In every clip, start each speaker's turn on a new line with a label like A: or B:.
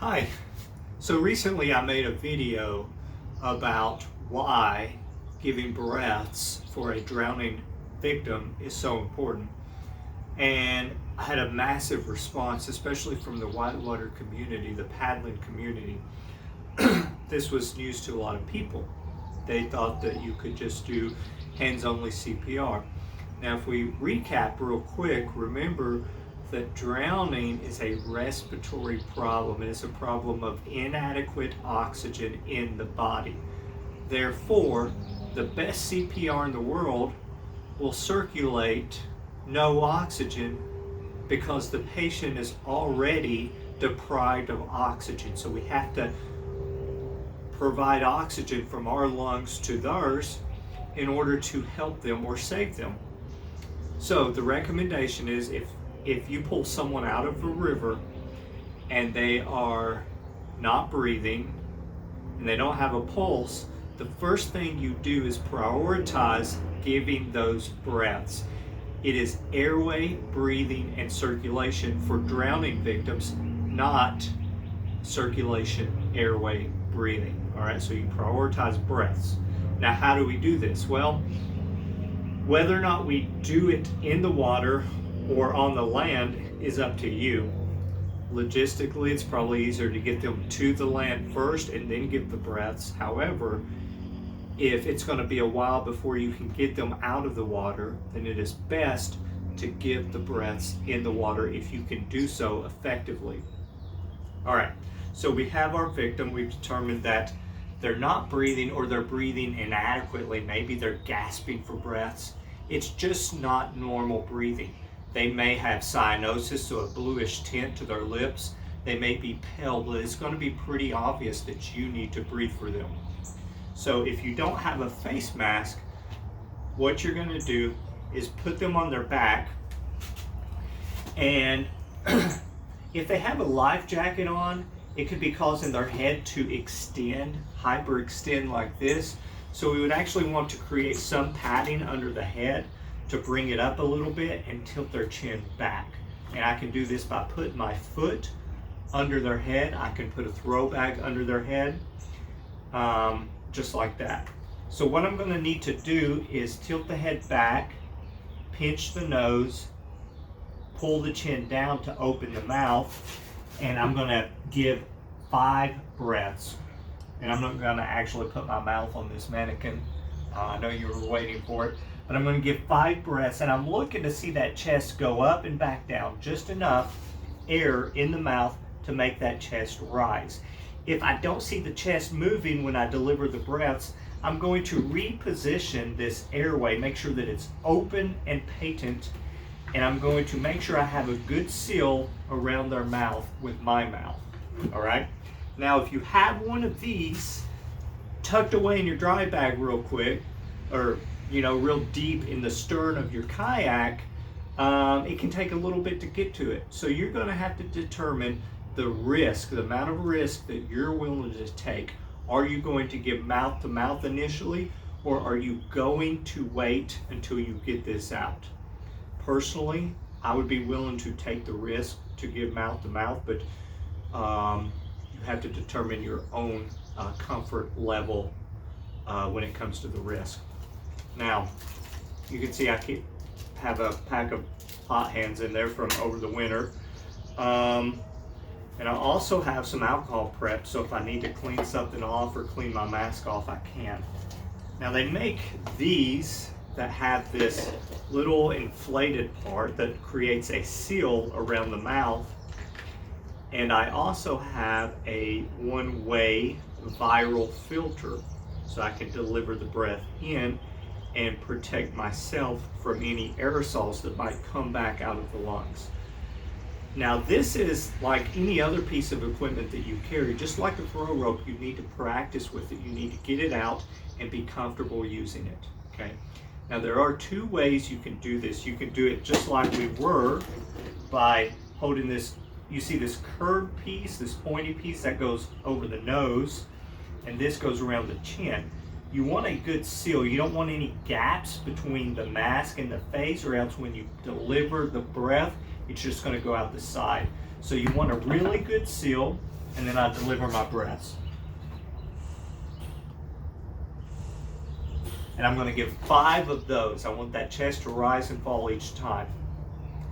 A: Hi. So recently I made a video about why giving breaths for a drowning victim is so important. And I had a massive response, especially from the whitewater community, the paddling community. This was news to a lot of people. They thought that you could just do hands-only CPR. Now, if we recap real quick, remember that drowning is a respiratory problem. It is a problem of inadequate oxygen in the body. Therefore, the best CPR in the world will circulate no oxygen because the patient is already deprived of oxygen. So we have to provide oxygen from our lungs to theirs in order to help them or save them. So the recommendation is if you pull someone out of a river and they are not breathing and they don't have a pulse, the first thing you do is prioritize giving those breaths. It is airway, breathing, and circulation for drowning victims, not circulation, airway, breathing. All right, so you prioritize breaths. Now, how do we do this? Well, whether or not we do it in the water or on the land is up to you. Logistically, it's probably easier to get them to the land first and then give the breaths. However, if it's going to be a while before you can get them out of the water, then it is best to give the breaths in the water if you can do so effectively. All right, so we have our victim. We've determined that they're not breathing or they're breathing inadequately. Maybe they're gasping for breaths. It's just not normal breathing. They may have cyanosis, so a bluish tint to their lips. They may be pale, but it's going to be pretty obvious that you need to breathe for them. So if you don't have a face mask, what you're going to do is put them on their back, and if they have a life jacket on, it could be causing their head to extend, hyperextend like this. So we would actually want to create some padding under the head to bring it up a little bit and tilt their chin back. And I can do this by putting my foot under their head. I can put a throw bag under their head, just like that. So what I'm gonna need to do is tilt the head back, pinch the nose, pull the chin down to open the mouth, and I'm gonna give 5 breaths. And I'm not gonna actually put my mouth on this mannequin. I know you were waiting for it. But I'm going to give 5 breaths, and I'm looking to see that chest go up and back down, just enough air in the mouth to make that chest rise. If I don't see the chest moving when I deliver the breaths, I'm going to reposition this airway, make sure that it's open and patent, and I'm going to make sure I have a good seal around their mouth with my mouth. All right? Now, if you have one of these tucked away in your dry bag real quick, or real deep in the stern of your kayak, it can take a little bit to get to it. So you're going to have to determine the risk, the amount of risk that you're willing to take. Are you going to give mouth to mouth initially, or are you going to wait until you get this out? Personally, I would be willing to take the risk to give mouth to mouth, but you have to determine your own comfort level when it comes to the risk. Now, you can see I have a pack of hot hands in there from over the winter. And I also have some alcohol prep, so if I need to clean something off or clean my mask off, I can. Now, they make these that have this little inflated part that creates a seal around the mouth. And I also have a one-way viral filter, so I can deliver the breath in and protect myself from any aerosols that might come back out of the lungs. Now, this is like any other piece of equipment that you carry. Just like a throw rope, you need to practice with it. You need to get it out and be comfortable using it, okay? Now, there are 2 ways you can do this. You can do it just like we were by holding this. You see this curved piece, this pointy piece that goes over the nose, and this goes around the chin. You want a good seal. You don't want any gaps between the mask and the face, or else when you deliver the breath, it's just going to go out the side. So you want a really good seal. and then I deliver my breaths. And I'm going to give 5 of those. I want that chest to rise and fall each time.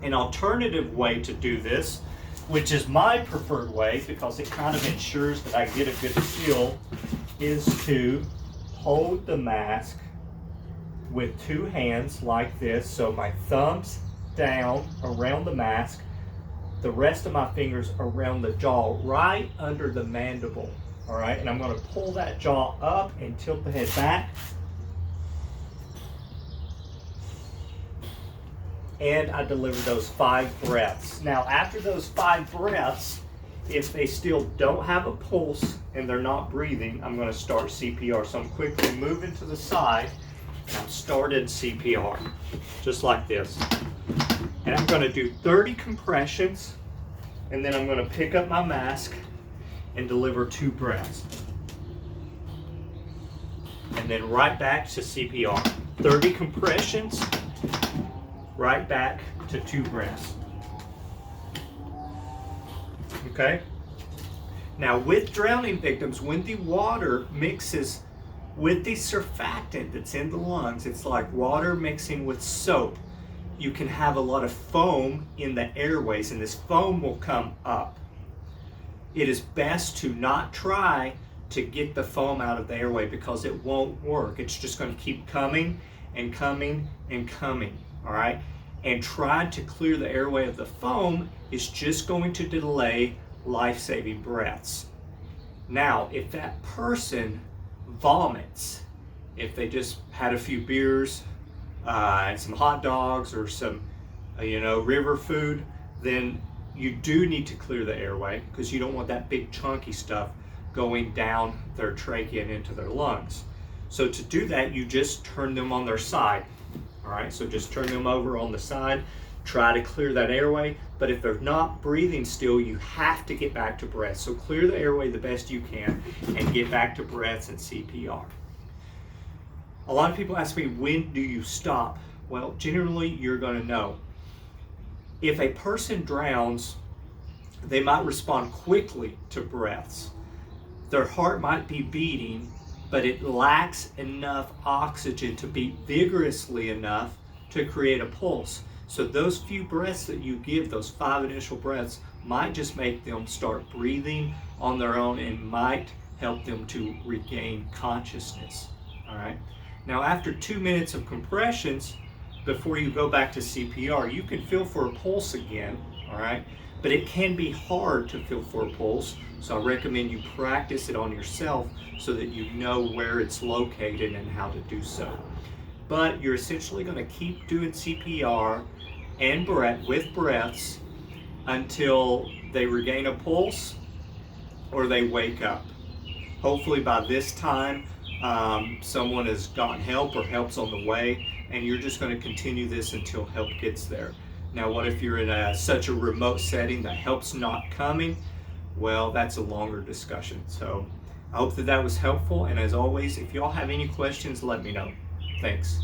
A: An alternative way to do this, which is my preferred way because it kind of ensures that I get a good feel, is to hold the mask with 2 hands like this. So my thumbs down around the mask, the rest of my fingers around the jaw, right under the mandible. All right, and I'm going to pull that jaw up and tilt the head back. And I deliver those 5 breaths. Now, after those 5 breaths, if they still don't have a pulse and they're not breathing, I'm going to start CPR. So I'm quickly moving to the side, and I'm starting CPR, just like this. And I'm going to do 30 compressions, and then I'm going to pick up my mask and deliver 2 breaths. And then right back to CPR. 30 compressions, right back to 2 breaths. Okay? Now with drowning victims, when the water mixes with the surfactant that's in the lungs, it's like water mixing with soap. You can have a lot of foam in the airways, and this foam will come up. It is best to not try to get the foam out of the airway because it won't work. It's just going to keep coming and coming and coming. All right, and trying to clear the airway of the foam is just going to delay life-saving breaths. Now, if that person vomits, if they just had a few beers and some hot dogs or some, river food, then you do need to clear the airway because you don't want that big chunky stuff going down their trachea and into their lungs. So to do that, you just turn them on their side. All right, so just turn them over on the side, try to clear that airway, but if they're not breathing still, you have to get back to breath. So clear the airway the best you can and get back to breaths and CPR. A lot of people ask me, when do you stop? Well, generally you're going to know. If a person drowns, they might respond quickly to breaths. Their heart might be beating, but it lacks enough oxygen to beat vigorously enough to create a pulse. So those few breaths that you give, those 5 initial breaths, might just make them start breathing on their own and might help them to regain consciousness. All right. Now, after 2 minutes of compressions, before you go back to CPR, you can feel for a pulse again. All right. But it can be hard to feel for a pulse. So I recommend you practice it on yourself so that you know where it's located and how to do so. But you're essentially going to keep doing CPR and breaths until they regain a pulse or they wake up. Hopefully by this time, someone has gotten help or help's on the way, and you're just going to continue this until help gets there. Now, what if you're in such a remote setting that help's not coming? Well, that's a longer discussion. So I hope that was helpful. And as always, if y'all have any questions, let me know. Thanks.